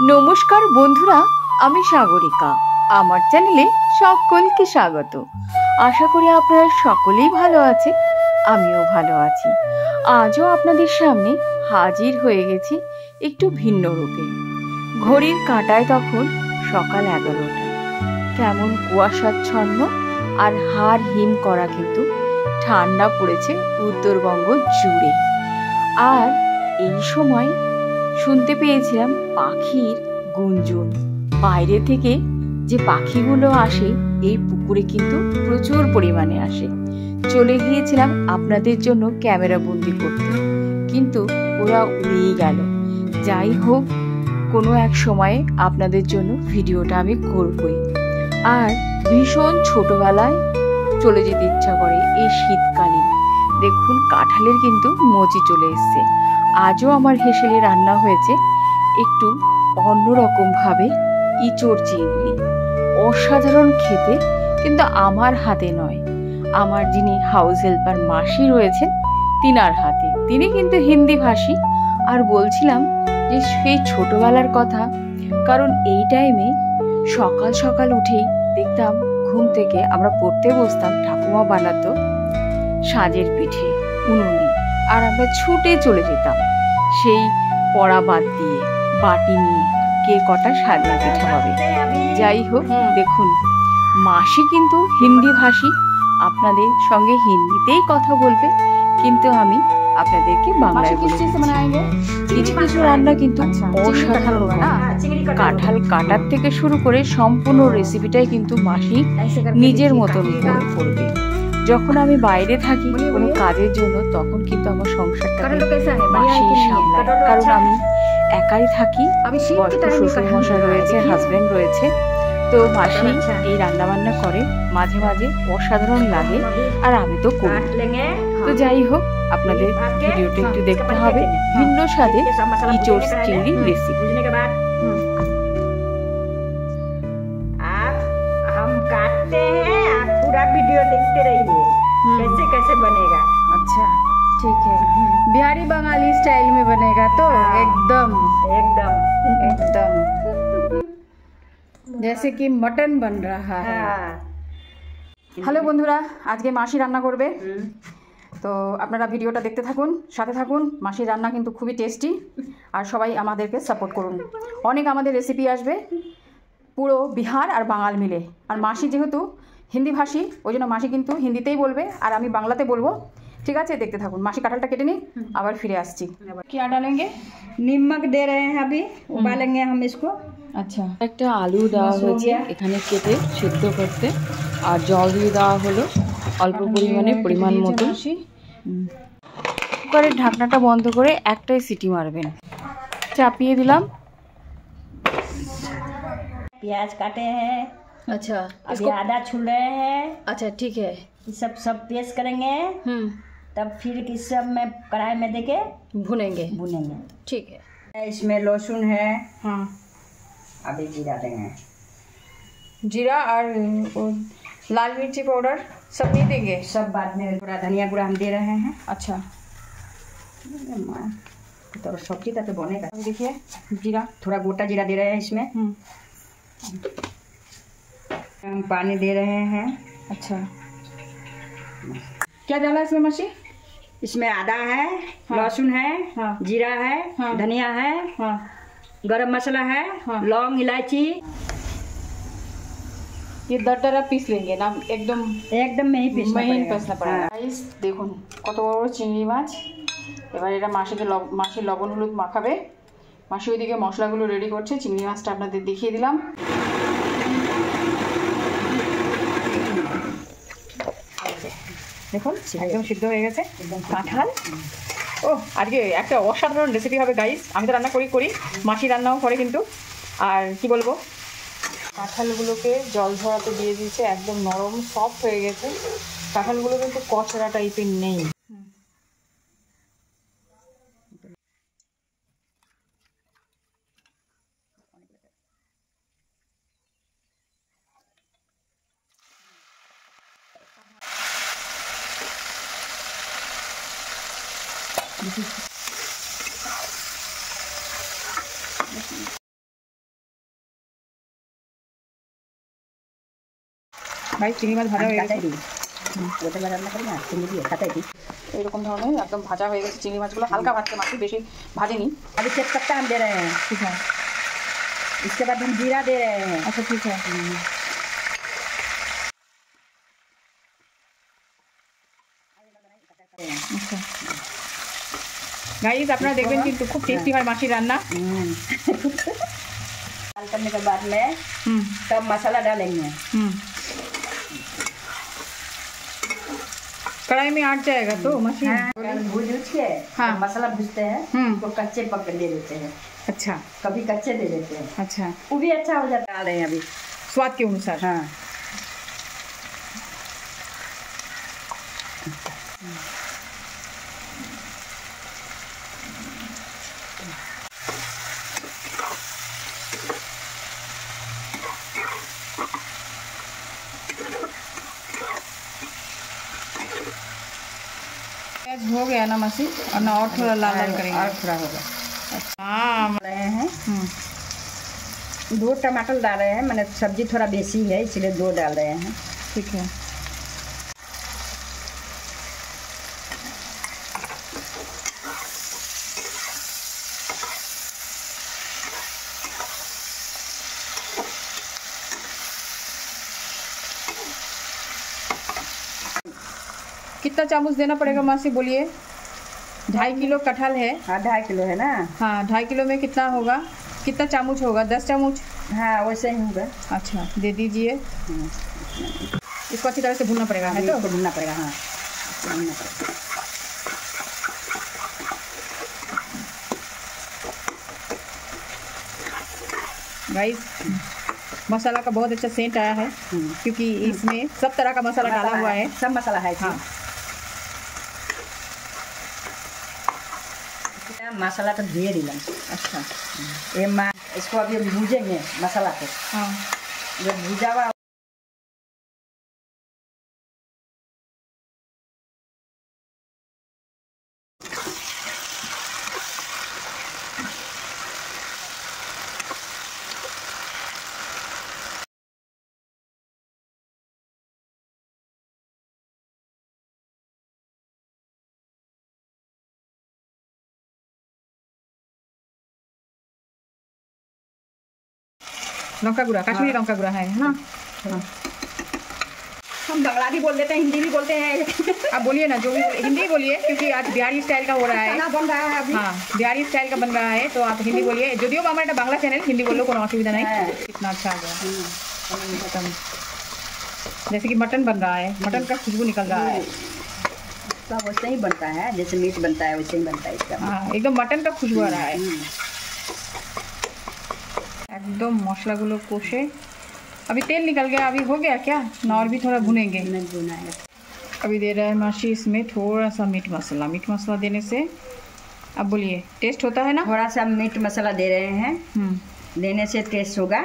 নমস্কার বন্ধুরা, আমি সাগরিকা। আমার চ্যানেলে সকলকে স্বাগত। আশা করি আপনারা সকলেই ভালো আছে, আমিও ভালো আছি। আজও আপনাদের সামনে হাজির হয়ে গেছি একটু ভিন্ন রূপে। ঘড়ির কাঁটায় তখন সকাল 11টা। কেমন কুয়াশাচ্ছন্ন আর হাড় হিম করা কিন্তু ঠান্ডা পড়েছে উত্তরবঙ্গ জুড়ে। আর এই সময় শুনতে পেয়েছিলাম পাখির গুঞ্জন। বাইরে থেকে যে পাখিগুলো আসে এই পুকুরে কিন্তু প্রচুর পরিমাণে আসে। চলে গিয়েছিলাম আপনাদের জন্য ক্যামেরা বন্দি করতে, কিন্তু ওরা উড়েই গেল। যাই হোক, কোনো এক সময়ে আপনাদের জন্য ভিডিওটা আমি করবই। আর ভীষণ ছোটবেলায় চলে যেতে ইচ্ছা করে এই শীতকালীন। দেখুন, কাঁঠালের কিন্তু মুচি চলে এসছে। আজও আমার হেসেলে রান্না হয়েছে একটু অন্যরকমভাবে ইঁচড় চিংড়ি। অসাধারণ খেতে, কিন্তু আমার হাতে নয়, আমার যিনি হাউস হেল্পার মাসি রয়েছেন তিনার হাতে। তিনি কিন্তু হিন্দি ভাষী। আর বলছিলাম যে সেই ছোটবেলার কথা, কারণ এই টাইমে সকাল সকাল উঠেই দেখতাম ঘুম থেকে আমরা পড়তে বসতাম, ঠাকুমা বানাতো সাজের পিঠে উনুনে, আর আমরা ছুটে চলে যেতাম সেই পড়া বাদ দিয়ে বাটি নিয়ে কে কটা সাজের পিঠা পাবে। যাই হোক, দেখুন মাসি কিন্তু হিন্দি ভাষী, আপনাদের সঙ্গে হিন্দিতেই কথা বলবে, কিন্তু আমি আপনাদেরকে বাংলায় বলছি। কিছু কিছু রান্না কিন্তু অসাধারণ। কাঁঠাল কাটার থেকে শুরু করে সম্পূর্ণ রেসিপিটাই কিন্তু মাসি নিজের মতন করে করবে। যখন আমি বাইরে থাকি কোনো কাজের জন্য, তখন কিন্তু আমার সংসারটা মাসি সামলায়, কারণ আমি একাই থাকি। বয়স্ক শ্বশুর মশাই রয়েছে, হাজবেন্ড রয়েছে, তো মাসি এই রান্না বান্না করে। মাঝে মাঝে অসাধারণ লাগে, আর আমি তো করি। তো যাই হোক, আপনাদের ভিডিওটা একটু দেখতে হবে। ভিন্ন স্বাদে ইঁচড় চিংড়ি রেসিপি। वीडियो देखते रहिए कैसे कैसे बनेगा। अच्छा ठीक है। बिहारी बंगाली स्टाइल में बनेगा तो एकदम एकदम एकदम जैसे कि मटन बन रहा है। হ্যালো বন্ধুরা, আজকে মাসি রান্না করবে, তো আপনারা ভিডিওটা দেখতে থাকুন, সাথে থাকুন। মাসির রান্না কিন্তু খুবই টেস্টি, আর সবাই আমাদেরকে সাপোর্ট করুন। অনেক আমাদের রেসিপি আসবে পুরো বিহার আর বাঙাল মিলে। আর মাসি যেহেতু হিন্দি ভাষী, ওই জন্য মাসি কিন্তু হিন্দিতেই বলবে আর আমি বাংলাতে বলবো। ঠিক আছে, দেখতে থাকুন। মাসি কাঁঠালটা কেটে নিই, আবার ফিরে আসছি। क्या डालेंगे? नमक दे रहे हैं, अभी उबालेंगे हम इसको। আচ্ছা, একটা আলু দেওয়া হয়েছে এখানে কেটে সিদ্ধ করতে, আর জল দিয়ে দেওয়া হলো অল্প পরিমাণে, পরিমাণ মতো। কুকারের ঢাকনাটা বন্ধ করে একটাই সিটি মারবেন। চাপিয়ে দিলাম। प्याज काटे हैं। अच्छा, अभी आधा छूल रहे हैं। अच्छा ठीक है। ये सब पेस्ट करेंगे, तब फिर इस सब में कढ़ाई में देके भुनेंगे। ठीक है। इसमें लहसुन है, हाँ, अभी जीरा देंगे। जीरा और लाल मिर्ची पाउडर सब नहीं देंगे? सब बाद में। थोड़ा धनिया गुड़ा हम दे रहे हैं। अच्छा, तो सब्जी का तो बनेगा। देखिए जीरा, थोड़ा गोटा जीरा दे रहे हैं इसमें। हम पानी दे रहे हैं। अच्छा, क्या डाला इसमें मासी? इसमें आदा है, हाँ, लहसुन है, हाँ, जीरा है, हाँ, धनिया है, हाँ, गरम मसाला है, हाँ, लौंग इलायची। ये दरदरा पीस लेंगे ना, एकदम एकदम में ही पीसना पड़ेगा। गाइस দেখুন কত বড় বড় চিংড়ি মাছ। এবার এটা মাসি লবণ হলুদ মাখাবে। মাসি ওইদিকে মশলাগুলো রেডি করছে। চিংড়ি মাছটা আপনাদের দেখিয়ে দিলাম। দেখুন একদম সিদ্ধ হয়ে গেছে কাঁঠাল। ও, আজকে একটা অসাধারণ রেসিপি হবে গাইস। আমি তো রান্না করি, মাসি রান্নাও করে কিন্তু। আর কি বলবো, কাঁঠালগুলোকে জল ঝরাতে দিয়ে দিয়েছে, একদম নরম সফট হয়ে গেছে। কাঁঠালগুলো কিন্তু কচড়া টাইপের নেই। ভাই চিংড়ি মাছ ভাজা হয়ে গেছে। হোটেলে রান্না করি না, চিংড়ি দিয়ে কাটাই দিই। এরকম ধরনের একদম ভাজা হয়ে গেছে চিংড়ি মাছগুলো, হালকা ভাজতে মাছি, বেশি ভাজেনি। अभी तेजपत्ता हम दे रहे हैं, ठीक है। इसके बाद हम जीरा दे रहे हैं। अच्छा ठीक है। আচ্ছা গাইস আপনারা দেখবেন কিন্তু খুব টেস্টি হয় মাসির রান্না। डाल करने के बाद में तब मसाला डालेंगे। कढ़ाई में आट जाएगा तो मासी। भूज के हाँ। मसाला भूजते हैं तो कच्चे पकड़ दे देते हैं, अच्छा कभी कच्चे दे देते हैं, अच्छा, वो भी अच्छा हो जाता है। डाल रहे हैं अभी स्वाद के अनुसार। हाँ। प्याज हो गया ना मासी, और ना और थोड़ा लाल लाल करेंगे। और थोड़ा होगा। हाँ रहे हैं 2 टमाटर डाल रहे हैं, मैंने सब्जी थोड़ा बेसी है इसलिए 2 डाल रहे हैं। ठीक है। कितना चामच देना पड़ेगा मासी बोलिए? 2.5 किलो कटहल है। हाँ 2.5 किलो है ना। हाँ 2.5 किलो में कितना होगा, कितना चामच होगा? 10 चामच। हाँ वैसे ही होगा। अच्छा दे दीजिए। इसको अच्छी तरह से भूनना पड़ेगा है तो? इसको भूनना पड़ेगा। हाँ भूनना पड़ेगा। गाइस मसाला का बहुत अच्छा सेंट आया है क्योंकि इसमें सब तरह का मसाला डाला हुआ है। सब मसाला है। हाँ मसाला तो धुए दिला। अच्छा ये इसको अभी भूजेंगे मसाला को। हाँ जब भूजा हुआ लौका गुड़ा, कश्मीरी लौका गुड़ा है ना। हाँ हम बंगाली बोल देते हैं, हिंदी भी बोलते हैं। आप बोलिए ना, जो भी हिंदी बोलिए क्योंकि आज बिहारी स्टाइल का हो रहा है। खाना बन रहा है अभी। हाँ बिहारी स्टाइल का बन रहा है तो आप हिंदी बोलिए। যদিও আমার এটা বাংলা চ্যানেল, हिंदी बोलो কোনো असुविधा नहीं। कितना अच्छा आ गया। मटन जैसे कि मटन बन रहा है, मटन का खुशबू निकल रहा है। सब वैसे ही बनता है जैसे मीट बनता है वैसे ही बनता है इसका। हाँ एकदम मटन का खुशबू आ रहा है। एकदम मसलाগুলো কষে अभी तेल निकल गया। अभी हो गया क्या ना, और भी थोड़ा भुनेंगे? नहीं भुना है। अभी दे रहा है मासी इसमें थोड़ा सा मीट मसाला। मीट मसाला देने से अब बोलिए टेस्ट होता है ना? थोड़ा सा मीट मसाला दे रहे हैं, देने से टेस्ट होगा।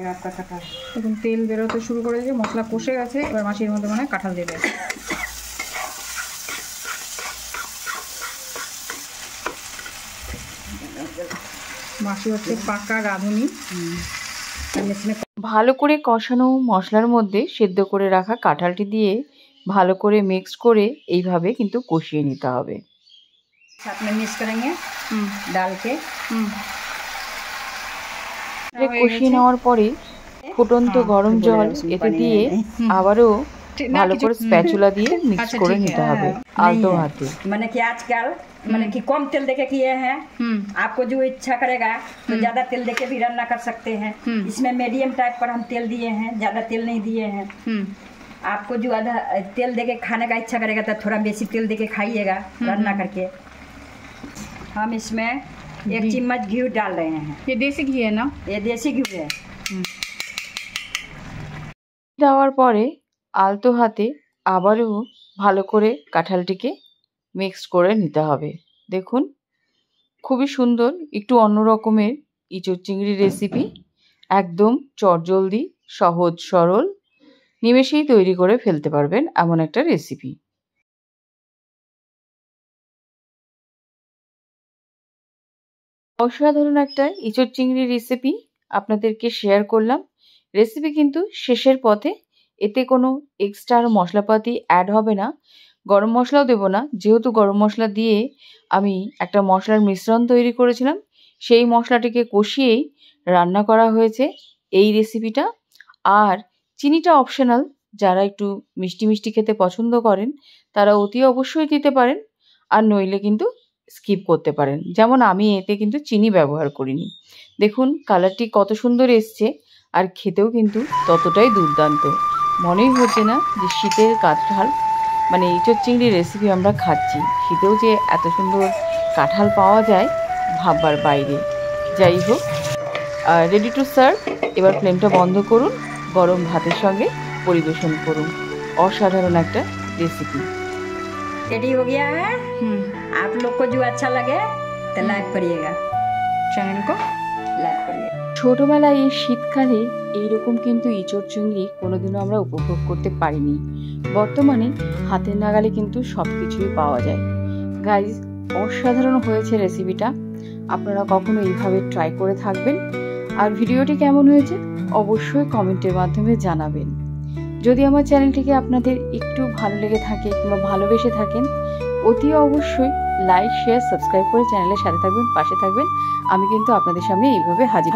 आपका कटहल এখন তেল বেরোতে শুরু করে দিয়েছে, মশলা কষে গেছে। এবার মাছির মধ্যে মানে কাঁঠাল দেবে। মাছি হচ্ছে পাকা রাঁধুনি। ভালো করে কষানো মশলার মধ্যে সেদ্ধ করে রাখা কাঁঠালটি দিয়ে ভালো করে মিক্স করে এইভাবে কিন্তু কষিয়ে নিতে হবে। साथ में मिक्स करेंगे डाल के। কষিয়ে নেওয়ার পরে ফুটন্ত গরম জল এতে দিয়ে আবারও ভালো করে স্প্যাচুলা দিয়ে মিক্স করে নিতে হবে আলতো হাতে। मैंने कि आजकल मैंने कि कम तेल देके किए हैं। आपको जो इच्छा करेगा तो ज्यादा तेल देके भी रान्ना कर सकते हैं। इसमें मीडियम टाइप पर हम तेल दिए हैं, ज्यादा तेल नहीं दिए हैं। आपको जो आधा तेल देके खाने का इच्छा करेगा तो थोड़ा बेसी तेल देके खाइएगा रान्ना करके। हम इसमें 1 चम्मच घी डाल रहे हैं। ये देसी घी है ना? ये देसी घी है। দেওয়ার পরে আলতো হাতে আবারও ভালো করে কাঁঠালটিকে মিক্স করে নিতে হবে। দেখুন খুবই সুন্দর একটু অন্য রকমের ইঁচড় চিংড়ি রেসিপি, একদম চটজলদি সহজ সরল নিমেষেই তৈরি করে ফেলতে পারবেন এমন একটা রেসিপি। অসাধারণ একটা ইঁচড় চিংড়ি রেসিপি আপনাদেরকে শেয়ার করলাম। রেসিপি কিন্তু শেষের পথে, এতে কোনো এক্সট্রা মশলাপাতি অ্যাড হবে না, গরম মশলাও দেবো না, যেহেতু গরম মশলা দিয়ে আমি একটা মশলার মিশ্রণ তৈরি করেছিলাম, সেই মশলাটিকে কষিয়েই রান্না করা হয়েছে এই রেসিপিটা। আর চিনিটা অপশনাল, যারা একটু মিষ্টি মিষ্টি খেতে পছন্দ করেন তারা অতি অবশ্যই দিতে পারেন, আর নইলে কিন্তু স্কিপ করতে পারেন। যেমন আমি এতে কিন্তু চিনি ব্যবহার করিনি। দেখুন কালারটি কত সুন্দর এসছে, আর খেতেও কিন্তু ততটাই দুর্দান্ত। মনেই হচ্ছে না যে শীতের কাঁঠাল মানে ইঁচড় চিংড়ি রেসিপি আমরা খাচ্ছি, শীতেও যে এত সুন্দর কাঁঠাল পাওয়া যায় ভাববার বাইরে। যাই হোক, রেডি টু সার্ভ। এবার ফ্লেমটা বন্ধ করুন, গরম ভাতের সঙ্গে পরিবেশন করুন। অসাধারণ একটা रेसिपी रेडी हो गया है। आप लोग को जो अच्छा लगे तो लाइक करिएगा, চ্যানেল को लाइक करिएगा। ছোটবেলায় এই শীতকালে এইরকম কিন্তু ইঁচড় চিংড়ি কোনোদিনও আমরা উপভোগ করতে পারিনি। বর্তমানে হাতের নাগালে কিন্তু সব কিছুই পাওয়া যায়। গাইজ, অসাধারণ হয়েছে রেসিপিটা, আপনারা কখনো এইভাবে ট্রাই করে থাকবেন। আর ভিডিওটি কেমন হয়েছে অবশ্যই কমেন্টের মাধ্যমে জানাবেন। যদি আমার চ্যানেলটিকে আপনাদের একটু ভালো লেগে থাকে কিংবা ভালোবেসে থাকেন, অতি অবশ্যই লাইক শেয়ার সাবস্ক্রাইব করে চ্যানেলের সাথে থাকবেন, পাশে থাকবেন। আমি কিন্তু আপনাদের সামনে এইভাবে হাজির।